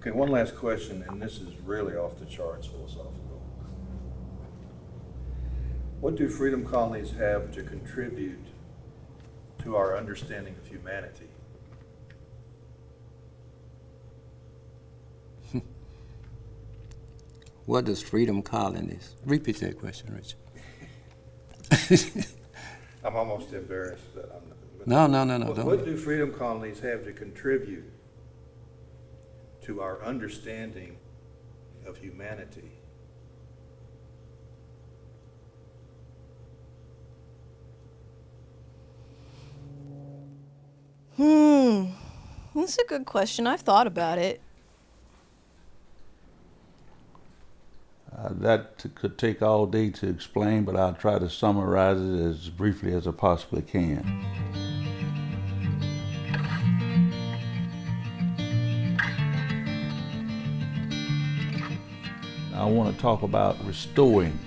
Okay, one last question, and this is really off the charts philosophical. What do freedom colonies have to contribute to our understanding of humanity? What does freedom colonies? Repeat that question, Richard. I'm almost embarrassed, but I'm not. No. What do freedom colonies have to contribute to our understanding of humanity? That's a good question. I've thought about it. That could take all day to explain, but I'll try to summarize it as briefly as I possibly can. I want to talk about restoring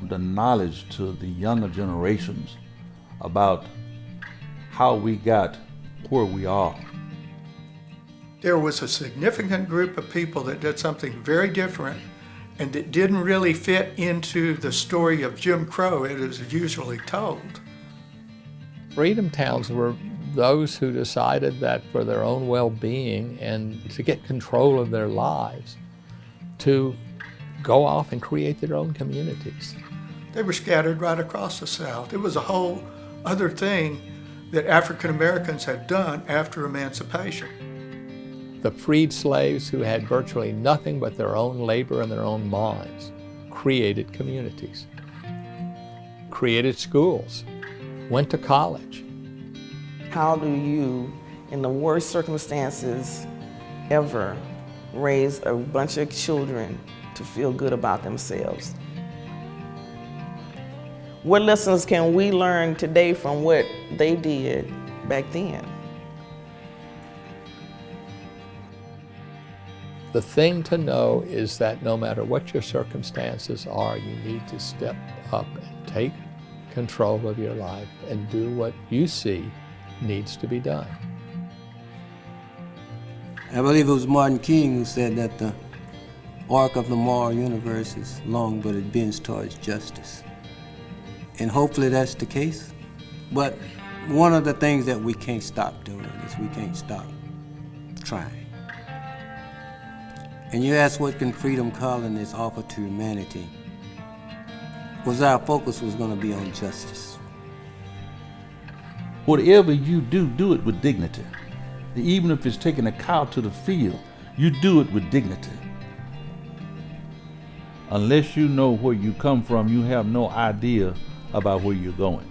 the knowledge to the younger generations about how we got where we are. There was a significant group of people that did something very different and that didn't really fit into the story of Jim Crow as it is usually told. Freedom towns were those who decided that for their own well-being and to get control of their lives, to go off and create their own communities. They were scattered right across the South. It was a whole other thing that African Americans had done after emancipation. The freed slaves who had virtually nothing but their own labor and their own minds created communities, created schools, went to college. How do you, in the worst circumstances ever, raise a bunch of children to feel good about themselves? What lessons can we learn today from what they did back then? The thing to know is that no matter what your circumstances are, you need to step up and take control of your life and do what you see needs to be done. I believe it was Martin King who said that the arc of the moral universe is long, but it bends towards justice. And hopefully that's the case. But one of the things that we can't stop doing is we can't stop trying. And you ask what can freedom colonies offer to humanity? Was our focus was going to be on justice. Whatever you do, do it with dignity. Even if it's taking a cow to the field, you do it with dignity. Unless you know where you come from, you have no idea about where you're going.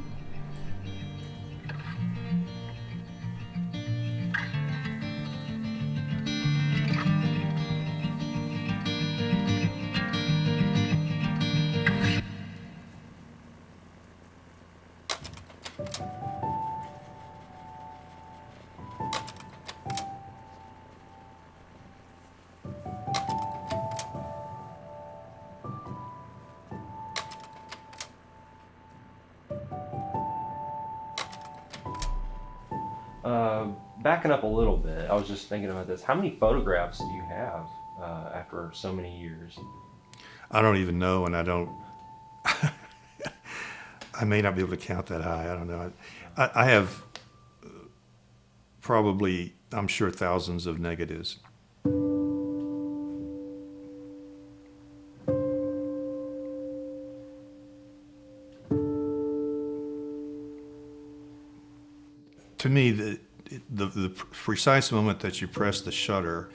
Backing up a little bit, I was just thinking about this. How many photographs do you have after so many years? I don't even know, and I don't. I may not be able to count that high. I don't know. I have probably, I'm sure, thousands of negatives. To me, the precise moment that you press the shutter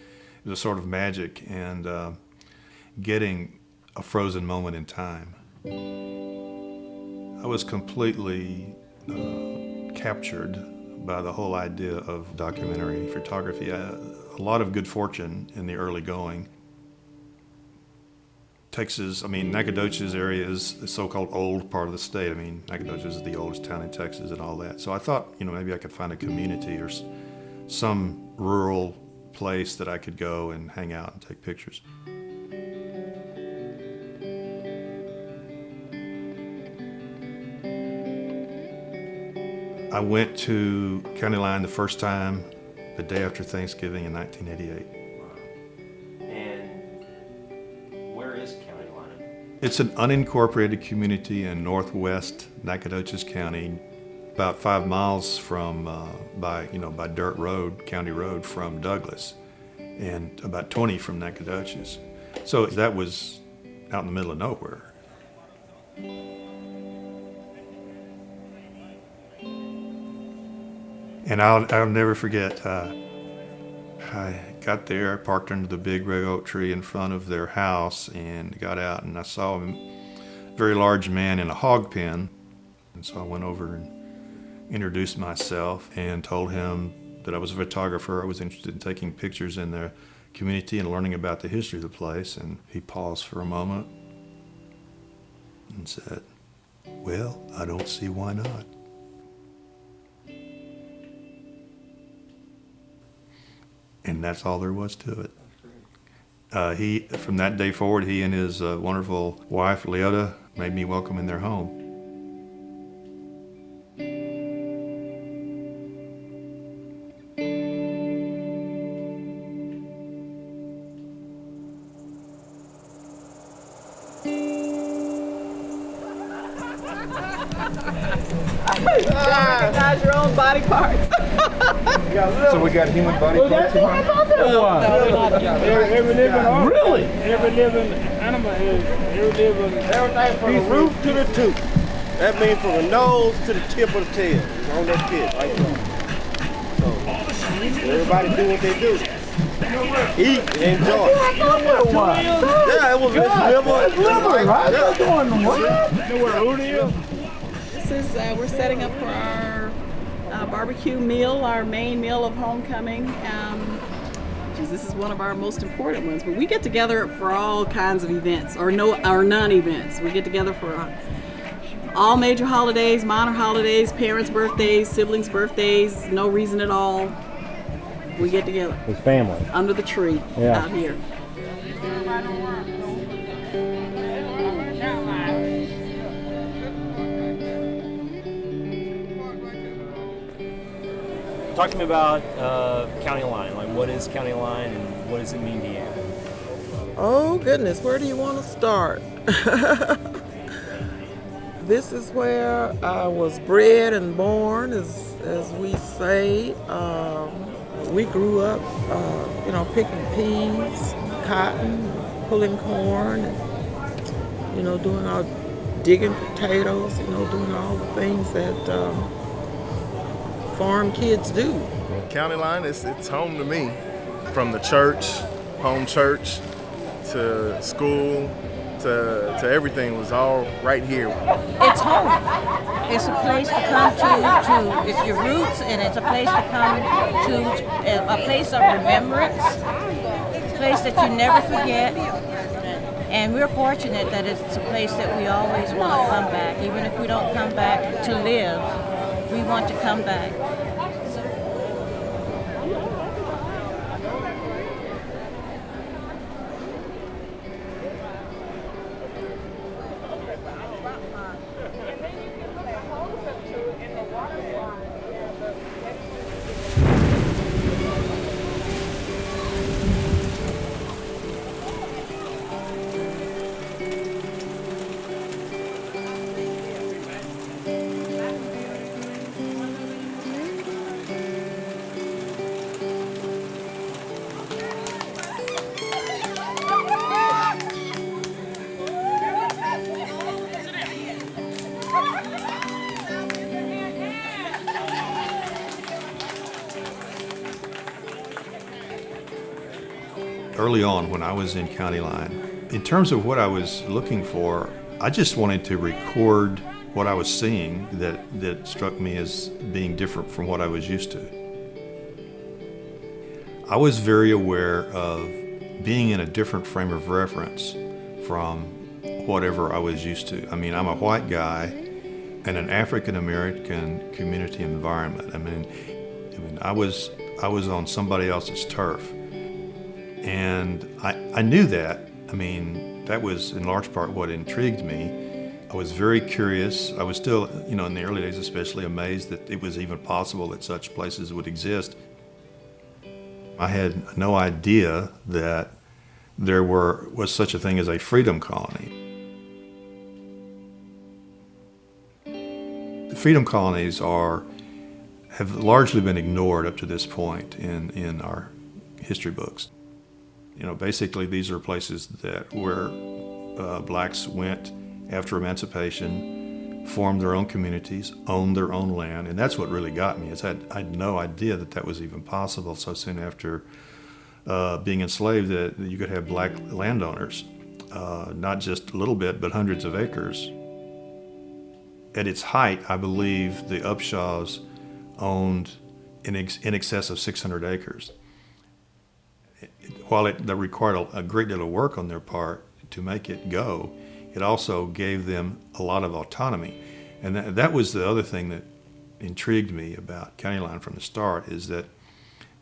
is a sort of magic, and getting a frozen moment in time. I was completely captured by the whole idea of documentary photography. A lot of good fortune in the early going. Texas, Nacogdoches area is the so-called old part of the state. Nacogdoches is the oldest town in Texas and all that. So I thought, maybe I could find a community or some rural place that I could go and hang out and take pictures. I went to County Line the first time the day after Thanksgiving in 1988. It's an unincorporated community in northwest Nacogdoches County, about 5 miles from by dirt road, county road from Douglas, and about 20 from Nacogdoches. So that was out in the middle of nowhere. And I'll never forget. I got there, I parked under the big red oak tree in front of their house and got out, and I saw a very large man in a hog pen. And so I went over and introduced myself and told him that I was a photographer. I was interested in taking pictures in the community and learning about the history of the place. And he paused for a moment and said, "Well, I don't see why not." And that's all there was to it. From that day forward, he and his wonderful wife, Leota, made me welcome in their home. Recognize your own body parts. So we got human body parts in here? Every living animal. Really? Every living animal is everything from the root to the tooth. That means from the nose to the tip of the tail. It's on that tip right there. So everybody do what they do. Eat and enjoy. Yeah, it was liver. Right? Yeah. Doing what? You know what root is? This is, we're setting up for our barbecue meal, our main meal of homecoming. This is one of our most important ones, but we get together for all kinds of events, or non-events. We get together for all major holidays, minor holidays, parents' birthdays, siblings' birthdays, no reason at all. We get together. It's family. Under the tree out here. Talk to me about County Line. Like, what is County Line and what does it mean to you? Oh goodness, where do you want to start? This is where I was bred and born, as we say. We grew up, picking peas, cotton, pulling corn, and, doing our digging potatoes, doing all the things that farm kids do. County Line, it's home to me. From the church, home church, to school, to everything was all right here. It's home. It's a place to come to it's your roots, and it's a place to come to, a place of remembrance, a place that you never forget. And we're fortunate that it's a place that we always want to come back. Even if we don't come back to live, we want to come back. Early on when I was in County Line, in terms of what I was looking for, I just wanted to record what I was seeing that struck me as being different from what I was used to. I was very aware of being in a different frame of reference from whatever I was used to. I mean, I'm a white guy in an African American community environment. I mean, I was on somebody else's turf. And I knew that. I mean, that was in large part what intrigued me. I was very curious. I was still, in the early days especially, amazed that it was even possible that such places would exist. I had no idea that there was such a thing as a freedom colony. freedom colonies have largely been ignored up to this point in our history books. Basically these are places where blacks went after emancipation, formed their own communities, owned their own land, and that's what really got me. I had no idea that was even possible so soon after being enslaved, that you could have black landowners, not just a little bit, but hundreds of acres. At its height, I believe the Upshaws owned in excess of 600 acres. While that required a great deal of work on their part to make it go, it also gave them a lot of autonomy. And that was the other thing that intrigued me about County Line from the start, is that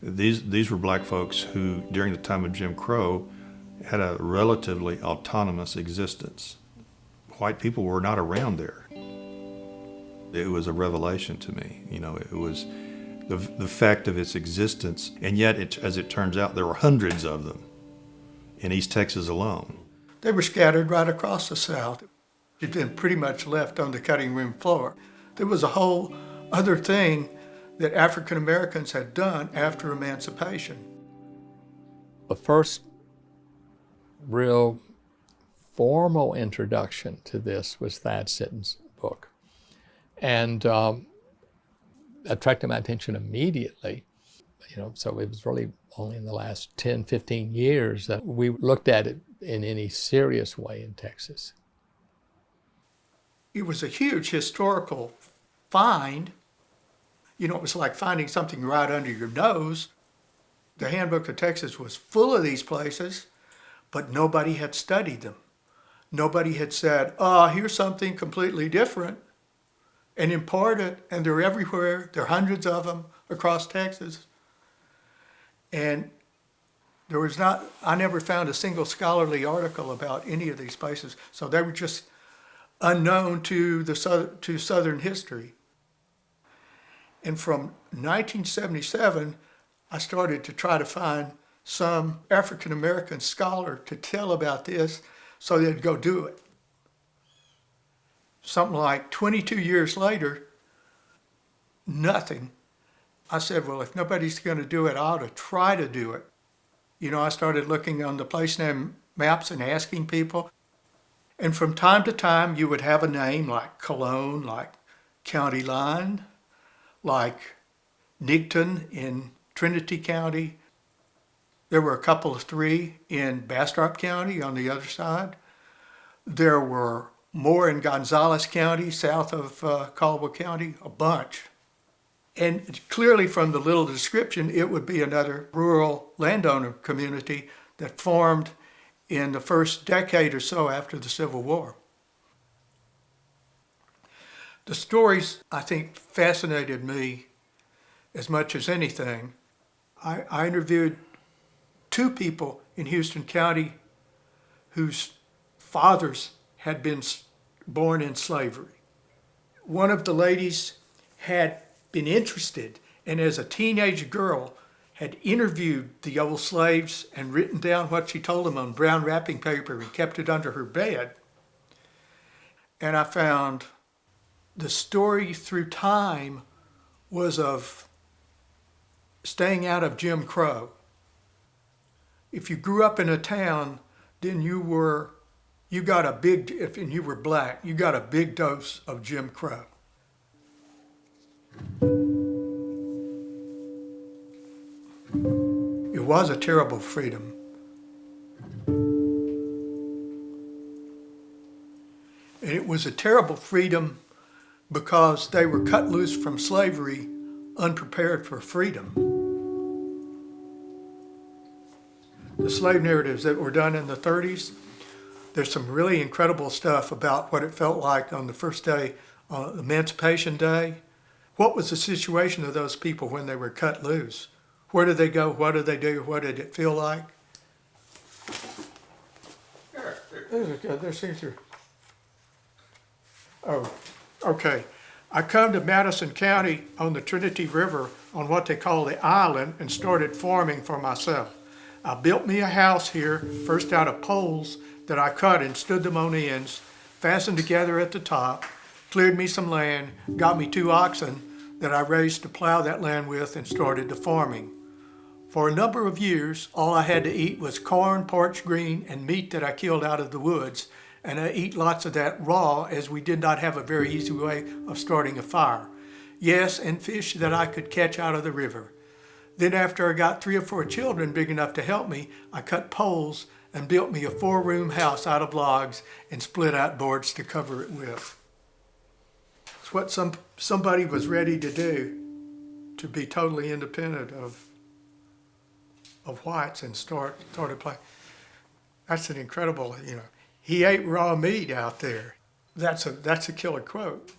these were black folks who, during the time of Jim Crow, had a relatively autonomous existence. White people were not around there. It was a revelation to me. It was the fact of its existence, and yet, as it turns out, there were hundreds of them in East Texas alone. They were scattered right across the South. It had been pretty much left on the cutting room floor. There was a whole other thing that African Americans had done after emancipation. The first real formal introduction to this was Thad Sitton's book. And attracted my attention immediately. So it was really only in the last 10, 15 years that we looked at it in any serious way in Texas. It was a huge historical find. It was like finding something right under your nose. The Handbook of Texas was full of these places, but nobody had studied them. Nobody had said, here's something completely different, and important, and they're everywhere. There are hundreds of them across Texas. And I never found a single scholarly article about any of these places, so they were just unknown to Southern history. And from 1977, I started to try to find some African American scholar to tell about this so they'd go do it. Something like 22 years later, nothing. I said, well, if nobody's going to do it, I ought to try to do it. I started looking on the place name maps and asking people. And from time to time, you would have a name like Cologne, like County Line, like Nigton in Trinity County. There were a couple of three in Bastrop County on the other side. There were more in Gonzales County, south of Caldwell County, a bunch. And clearly from the little description, it would be another rural landowner community that formed in the first decade or so after the Civil War. The stories, I think, fascinated me as much as anything. I interviewed two people in Houston County whose fathers had been born in slavery. One of the ladies had been interested, and as a teenage girl had interviewed the old slaves and written down what she told them on brown wrapping paper and kept it under her bed. And I found the story through time was of staying out of Jim Crow. If you grew up in a town, then you were black, you got a big dose of Jim Crow. It was a terrible freedom. And it was a terrible freedom because they were cut loose from slavery, unprepared for freedom. The slave narratives that were done in the 30s, there's some really incredible stuff about what it felt like on the first day, Emancipation Day. What was the situation of those people when they were cut loose? Where did they go? What did they do? What did it feel like? There's Caesar. Oh, okay. I come to Madison County on the Trinity River on what they call the island and started farming for myself. I built me a house here, first out of poles that I cut and stood them on ends, fastened together at the top, cleared me some land, got me 2 oxen that I raised to plow that land with, and started the farming. For a number of years, all I had to eat was corn, parched green, and meat that I killed out of the woods, and I eat lots of that raw as we did not have a very easy way of starting a fire. Yes, and fish that I could catch out of the river. Then after I got 3 or 4 children big enough to help me, I cut poles and built me a 4-room house out of logs and split out boards to cover it with. It's what somebody was ready to do, to be totally independent of whites and started playing. That's an incredible, he ate raw meat out there. That's a killer quote.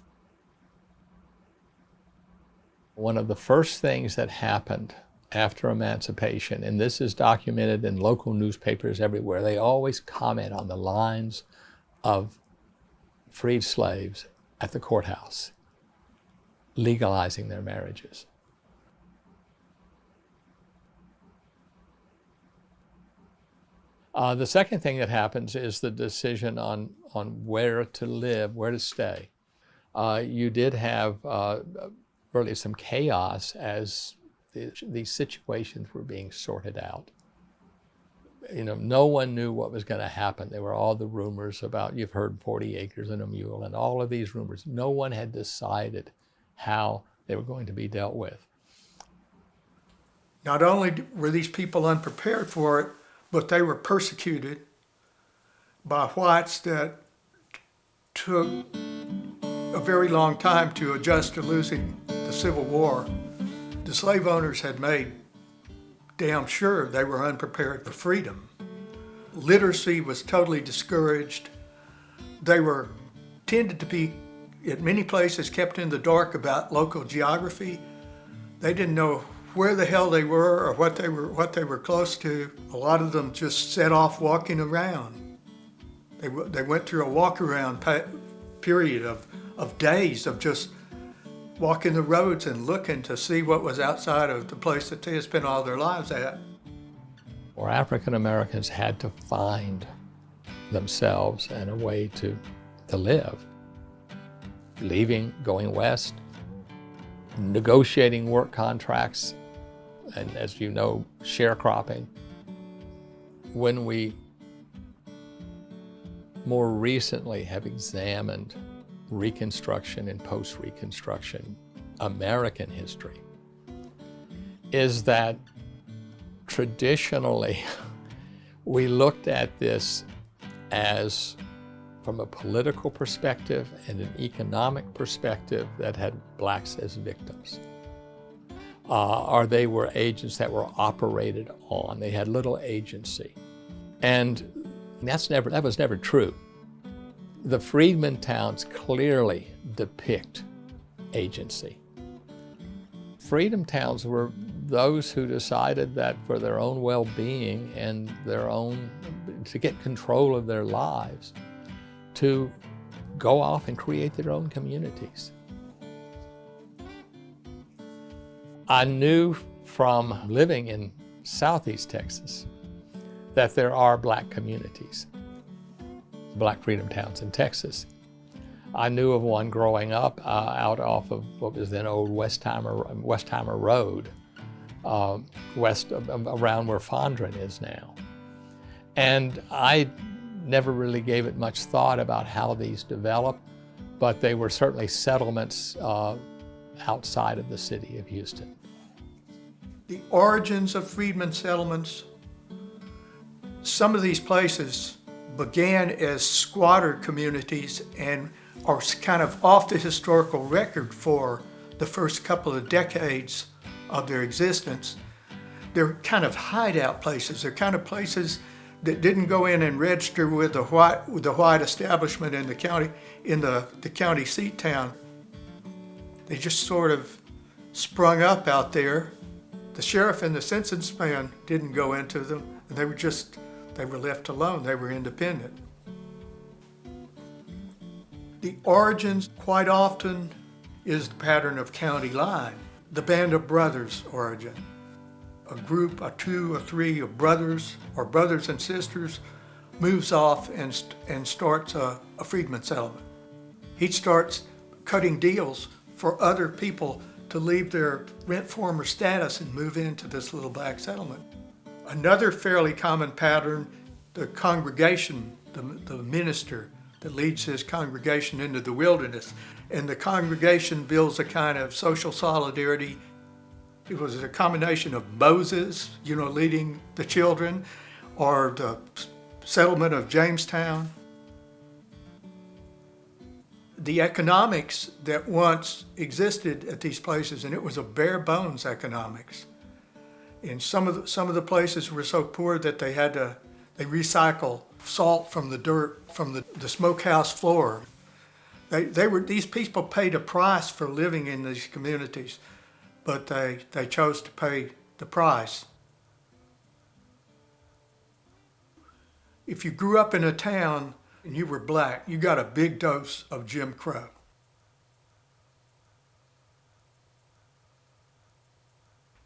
One of the first things that happened after emancipation, and this is documented in local newspapers everywhere, they always comment on the lines of freed slaves at the courthouse, legalizing their marriages. The second thing that happens is the decision on where to live, where to stay. You did have really some chaos as these situations were being sorted out. No one knew what was going to happen. There were all the rumors about, you've heard 40 acres and a mule and all of these rumors. No one had decided how they were going to be dealt with. Not only were these people unprepared for it, but they were persecuted by whites that took a very long time to adjust to losing the Civil War. The slave owners had made damn sure they were unprepared for freedom. Literacy was totally discouraged. They were tended to be, at many places, kept in the dark about local geography. They didn't know where the hell they were or what they were close to. A lot of them just set off walking around. They went through a walk-around period of days of just walking the roads and looking to see what was outside of the place that they had spent all their lives at. Or African Americans had to find themselves and a way to live. Leaving, going west, negotiating work contracts, and as you know, sharecropping. When we more recently have examined Reconstruction and post-Reconstruction American history, is that traditionally we looked at this as, from a political perspective and an economic perspective, that had blacks as victims. Or they were agents that were operated on. They had little agency. And that was never true. The freedmen towns clearly depict agency. Freedom towns were those who decided that for their own well-being and to get control of their lives, to go off and create their own communities. I knew from living in Southeast Texas that there are black communities, black freedom towns in Texas. I knew of one growing up out off of what was then old Westheimer Road, west around where Fondren is now. And I never really gave it much thought about how these developed, but they were certainly settlements outside of the city of Houston. The origins of freedmen settlements, some of these places began as squatter communities and are kind of off the historical record for the first couple of decades of their existence. They're kind of hideout places. They're kind of places that didn't go in and register with the white establishment in the county seat town. They just sort of sprung up out there. The sheriff and the census man didn't go into them, and they were left alone. They were independent. The origins quite often is the pattern of County Line, the Band of Brothers origin. A group, 2 or 3 of brothers or brothers and sisters moves off and starts a freedmen settlement. He starts cutting deals for other people to leave their rent former status and move into this little black settlement. Another fairly common pattern, the congregation, the minister that leads his congregation into the wilderness, and the congregation builds a kind of social solidarity. It was a combination of Moses, leading the children, or the settlement of Jamestown. The economics that once existed at these places, and it was a bare bones economics. And some of the places were so poor that they recycle salt from the dirt from the smokehouse floor. These people paid a price for living in these communities, but they chose to pay the price. If you grew up in a town and you were black, you got a big dose of Jim Crow.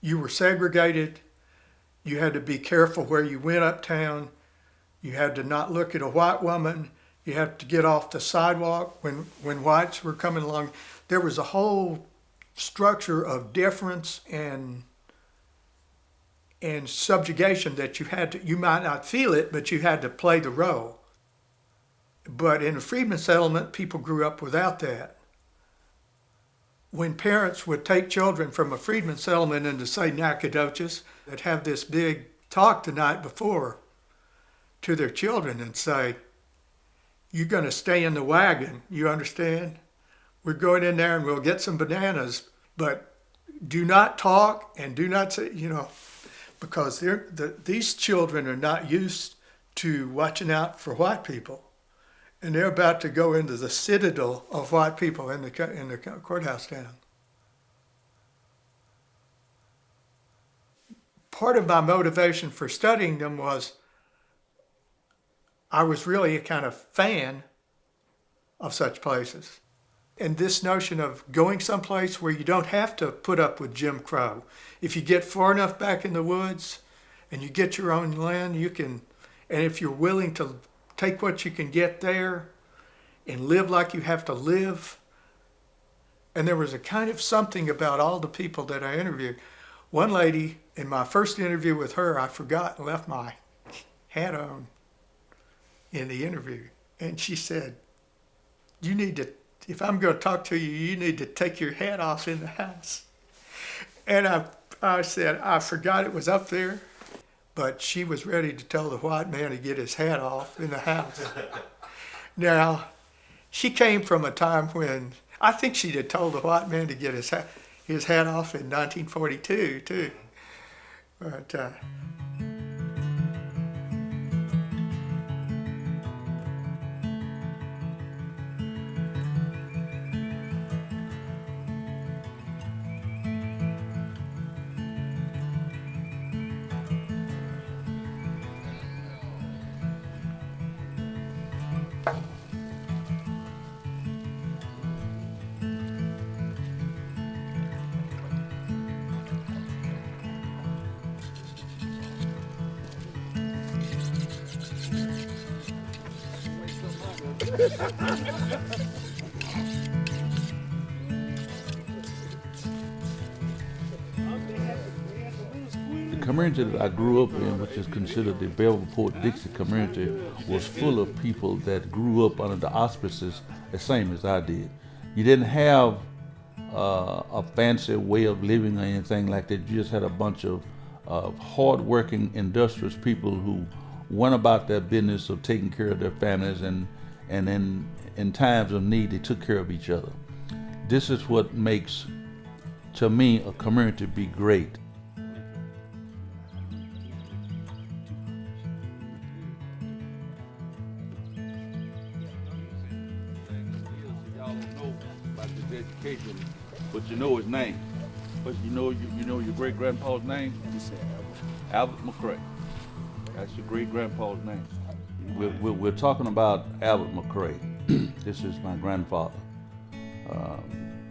You were segregated. You had to be careful where you went uptown. You had to not look at a white woman. You had to get off the sidewalk when whites were coming along. There was a whole structure of deference and subjugation that you might not feel it, but you had to play the role. But in a freedmen settlement, people grew up without that. When parents would take children from a freedmen settlement into, say, Nacogdoches, they'd have this big talk the night before to their children and say, "You're going to stay in the wagon, you understand? We're going in there and we'll get some bananas, but do not talk and do not say," because these children are not used to watching out for white people. And they're about to go into the citadel of white people in the courthouse town. Part of my motivation for studying them was I was really a kind of fan of such places. And this notion of going someplace where you don't have to put up with Jim Crow. If you get far enough back in the woods and you get your own land, you can, and if you're willing to take what you can get there and live like you have to live. And there was a kind of something about all the people that I interviewed. One lady, in my first interview with her, I forgot and left my hat on in the interview. And she said, "You need to, if I'm going to talk to you, you need to take your hat off in the house." And I said, I forgot it was up there. But she was ready to tell the white man to get his hat off in the house. Now, she came from a time when I think she'd have told the white man to get his hat off in 1942 too. But The community that I grew up in, which is considered the Bevilport-Dixie community, was full of people that grew up under the auspices the same as I did. You didn't have a fancy way of living or anything like that. You just had a bunch of hard-working, industrious people who went about their business of taking care of their families, and then in times of need, they took care of each other. This is what makes, to me, a community be great. Y'all don't know about his education, but you know his name. But you know your great grandpa's name? Albert McCray. That's your great grandpa's name. We're talking about Albert McCray. This is my grandfather.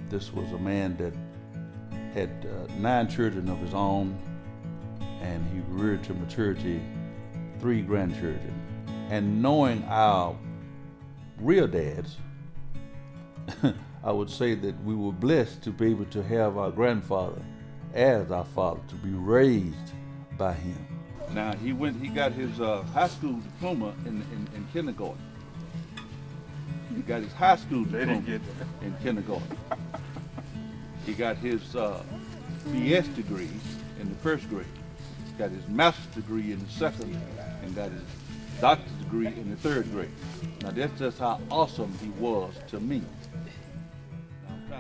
This was a man that had 9 children of his own, and he reared to maturity 3 grandchildren. And knowing our real dads, I would say that we were blessed to be able to have our grandfather as our father, to be raised by him. Now he got his high school diploma in kindergarten. He got his high school diploma in kindergarten. He got his BS degree in the first grade. He got his master's degree in the second, and got his doctor's degree in the third grade. Now that's just how awesome he was to me.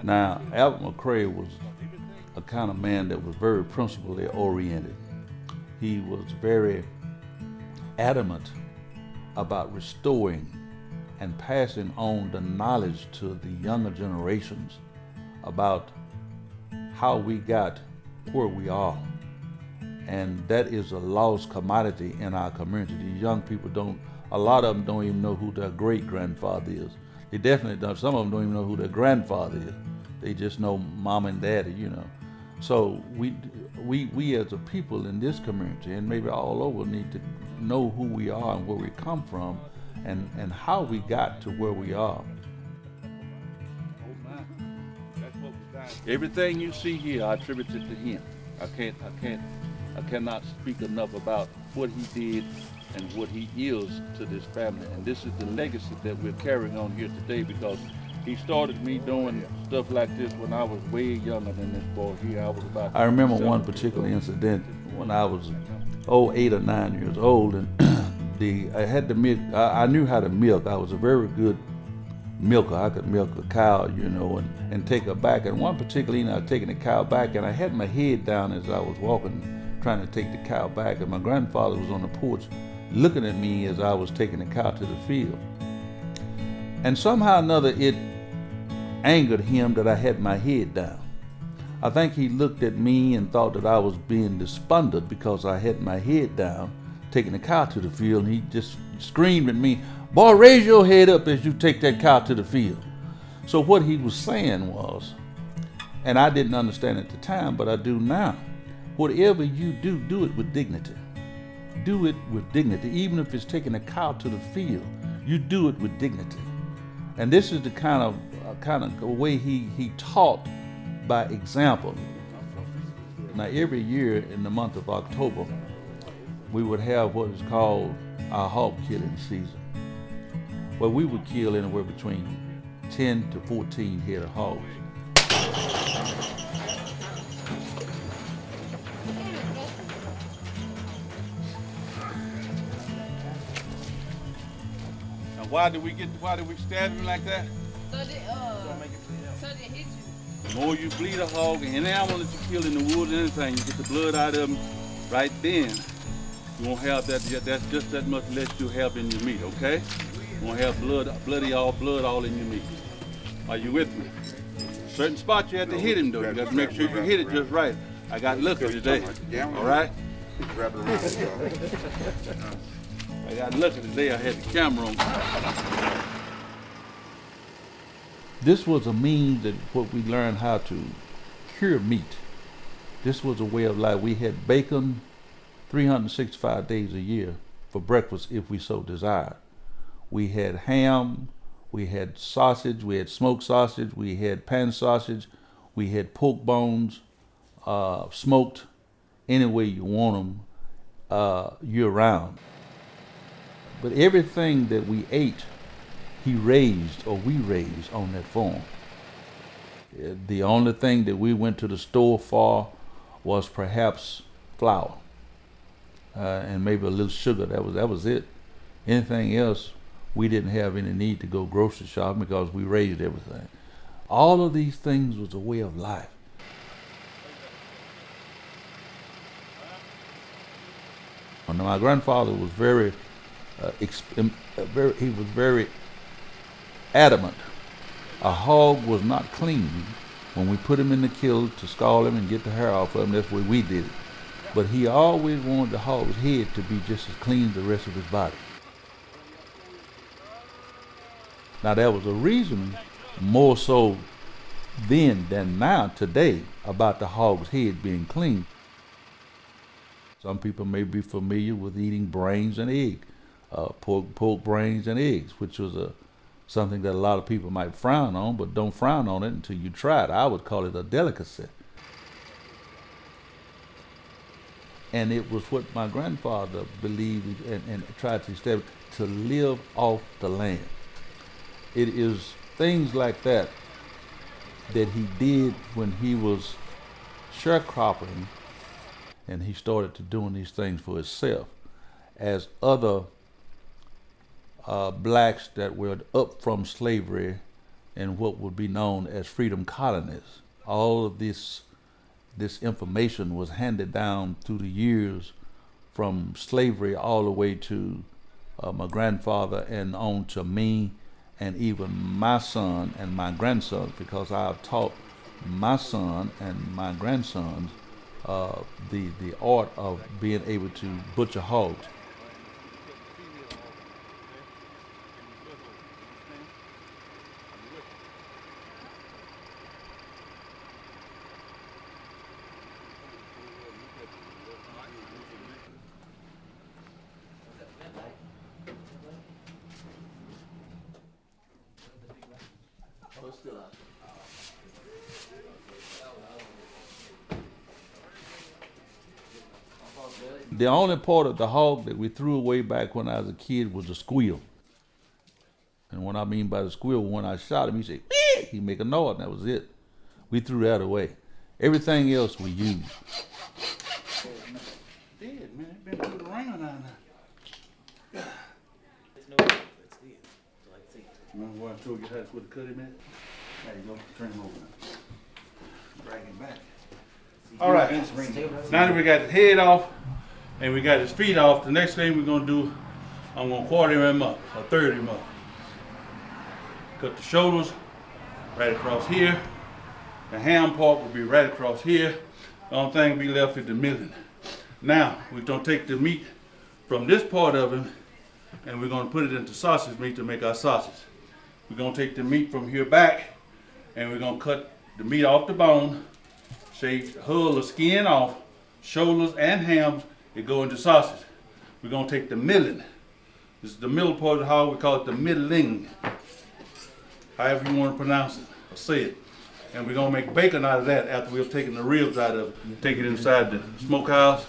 Now, Albert McCray was a kind of man that was very principally oriented. He was very adamant about restoring and passing on the knowledge to the younger generations about how we got where we are. And that is a lost commodity in our community. These young people a lot of them don't even know who their great-grandfather is. They definitely don't. Some of them don't even know who their grandfather is. They just know mom and daddy, you know. So we as a people in this community, and maybe all over, need to know who we are and where we come from, and how we got to where we are. Everything you see here, I attribute it to him. I cannot speak enough about what he did and what he is to this family. And this is the legacy that we're carrying on here today, because he started me doing stuff like this when I was way younger than this boy here. I remember one particular incident when I was 8 or 9 years old, and I had to milk. I knew how to milk. I was a very good milker. I could milk a cow, you know, and take her back. And one particular evening, I was taking the cow back, and I had my head down as I was walking, trying to take the cow back. And my grandfather was on the porch looking at me as I was taking the cow to the field. And somehow or another, it angered him that I had my head down. I think he looked at me and thought that I was being despondent because I had my head down, taking the cow to the field, and he just screamed at me, "Boy, raise your head up as you take that cow to the field." So what he was saying was, and I didn't understand at the time, but I do now, whatever you do, do it with dignity. Do it with dignity. Even if it's taking a cow to the field, you do it with dignity. And this is the kind of way he taught by example. Now every year in the month of October, we would have what is called our hog killing season, where we would kill anywhere between 10 to 14 head of hogs. Now why did we stab him like that? So they hit you. The more you bleed a hog, and any animal that you kill in the woods, anything, you get the blood out of them right then. You won't have that. That's just that much less you have in your meat, okay? You won't have blood all in your meat. Are you with me? Certain spots you have to hit him though. You got to make sure you hit it just right. I got lucky today. All right? I got lucky today. I had the camera on. This was a means that what we learned how to cure meat. This was a way of life. We had bacon 365 days a year for breakfast if we so desired. We had ham, we had sausage, we had smoked sausage, we had pan sausage, we had pork bones, smoked any way you want them year round. But everything that we ate, we raised on that farm. The only thing that we went to the store for was perhaps flour and maybe a little sugar. That was it. Anything else, we didn't have any need to go grocery shopping because we raised everything. All of these things was a way of life. Now, my grandfather was very adamant. A hog was not clean. When we put him in the kiln to scald him and get the hair off of him, that's the way we did it. But he always wanted the hog's head to be just as clean as the rest of his body. Now there was a reason more so then than now today about the hog's head being clean. Some people may be familiar with eating brains and egg, pork brains and eggs, which was a something that a lot of people might frown on, but don't frown on it until you try it. I would call it a delicacy. And it was what my grandfather believed and tried to establish, to live off the land. It is things like that that he did when he was sharecropping, and he started to doing these things for himself, as other blacks that were up from slavery and what would be known as freedom colonies. All of this information was handed down through the years, from slavery all the way to my grandfather and on to me, and even my son and my grandson, because I have taught my son and my grandsons the art of being able to butcher hogs. The only part of the hog that we threw away back when I was a kid was the squeal. And what I mean by the squeal, when I shot him, he said, "Wee!" He'd make a noise, and that was it. We threw that away. Everything else we used. Dead, man. It's been through the ringer down there. Remember what I told you how to put the cut him in? There you go. Turn him over now. Drag him back. All right. Now that we got his head off and we got his feet off, the next thing we're going to do, I'm going to quarter him up, or third him up. Cut the shoulders right across here. The ham part will be right across here. The only thing will be left is the milling. Now, we're going to take the meat from this part of him and we're going to put it into sausage meat to make our sausage. We're going to take the meat from here back and we're going to cut the meat off the bone, shave the hull or skin off, shoulders and hams, it go into sausage. We're going to take the milling. This is the middle part of the hog, we call it the middling. However you want to pronounce it or say it. And we're going to make bacon out of that after we've taken the ribs out of it. Take it inside the smokehouse,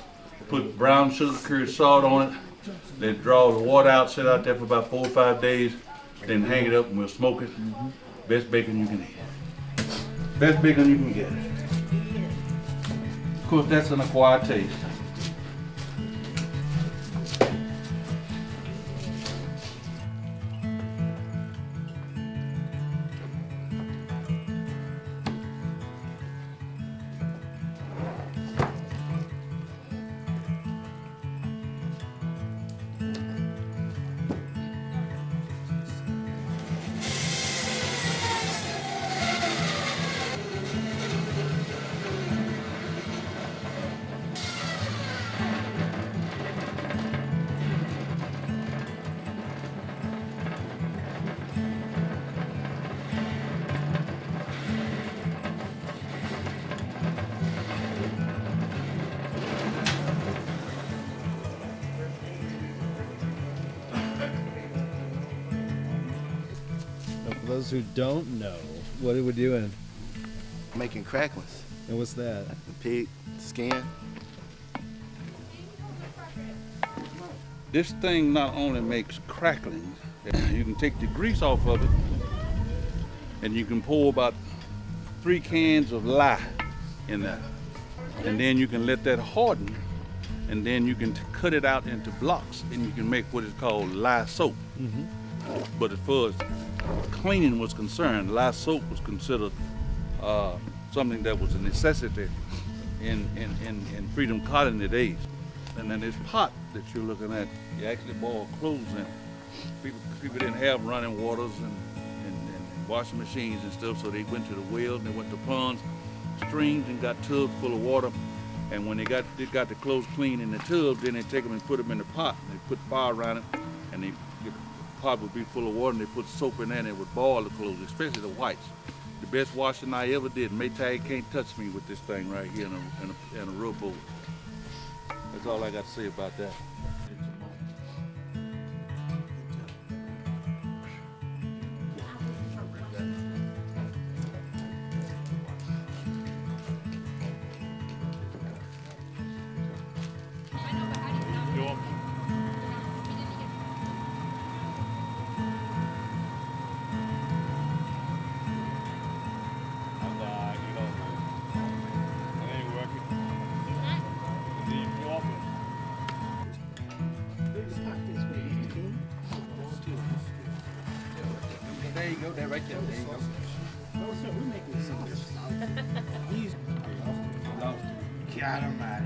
put brown sugar curd salt on it, then draw the water out, sit out there for about 4 or 5 days, then hang it up and we'll smoke it. Best bacon you can eat. Best bacon you can get. Of course, that's an acquired taste. For those who don't know, what are we doing? Making cracklings. And what's that? The pig skin. This thing not only makes cracklings, you can take the grease off of it and you can pour about 3 cans of lye in there. And then you can let that harden and then you can cut it out into blocks and you can make what is called lye soap. But as far as cleaning was concerned, lye soap was considered something that was a necessity in Freedom Colony days. And then this pot that you're looking at, you actually boil clothes in. People didn't have running waters and washing machines and stuff, so they went to the wells and they went to ponds, streams, and got tubs full of water. And when they got the clothes clean in the tub, then they take them and put them in the pot. And they put fire around it, and the pot would be full of water, and they put soap in there, and it would boil the clothes, especially the whites. The best washing I ever did. Maytag can't touch me with this thing right here in a real bowl. That's all I got to say about that. you go. There, right there. There you go. No, sir, we're making sense. He's lost. God almighty.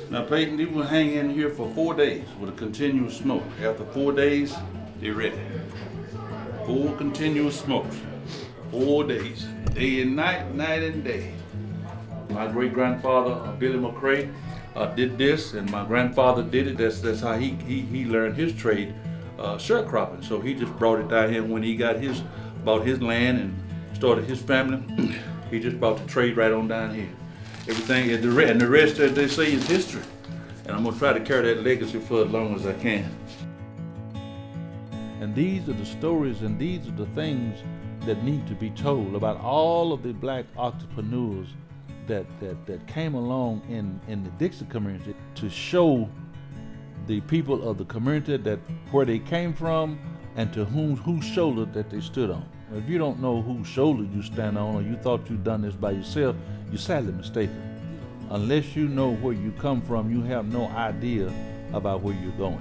Now, Peyton, they will hang in here for 4 days with a continuous smoke. After 4 days, they're ready. 4 continuous smokes. 4 days. Day and night, night and day. My great-grandfather, Billy McCray, did this, and my grandfather did it. That's how he learned his trade, sharecropping. So he just brought it down here when he bought his land and started his family. He just brought the trade right on down here. Everything, and the rest, as they say, is history. And I'm gonna try to carry that legacy for as long as I can. And these are the stories and these are the things that need to be told about all of the black entrepreneurs that came along in the Dixie community to show the people of the community that where they came from and to whose shoulder that they stood on. If you don't know whose shoulder you stand on, or you thought you'd done this by yourself, you're sadly mistaken. Unless you know where you come from, you have no idea about where you're going.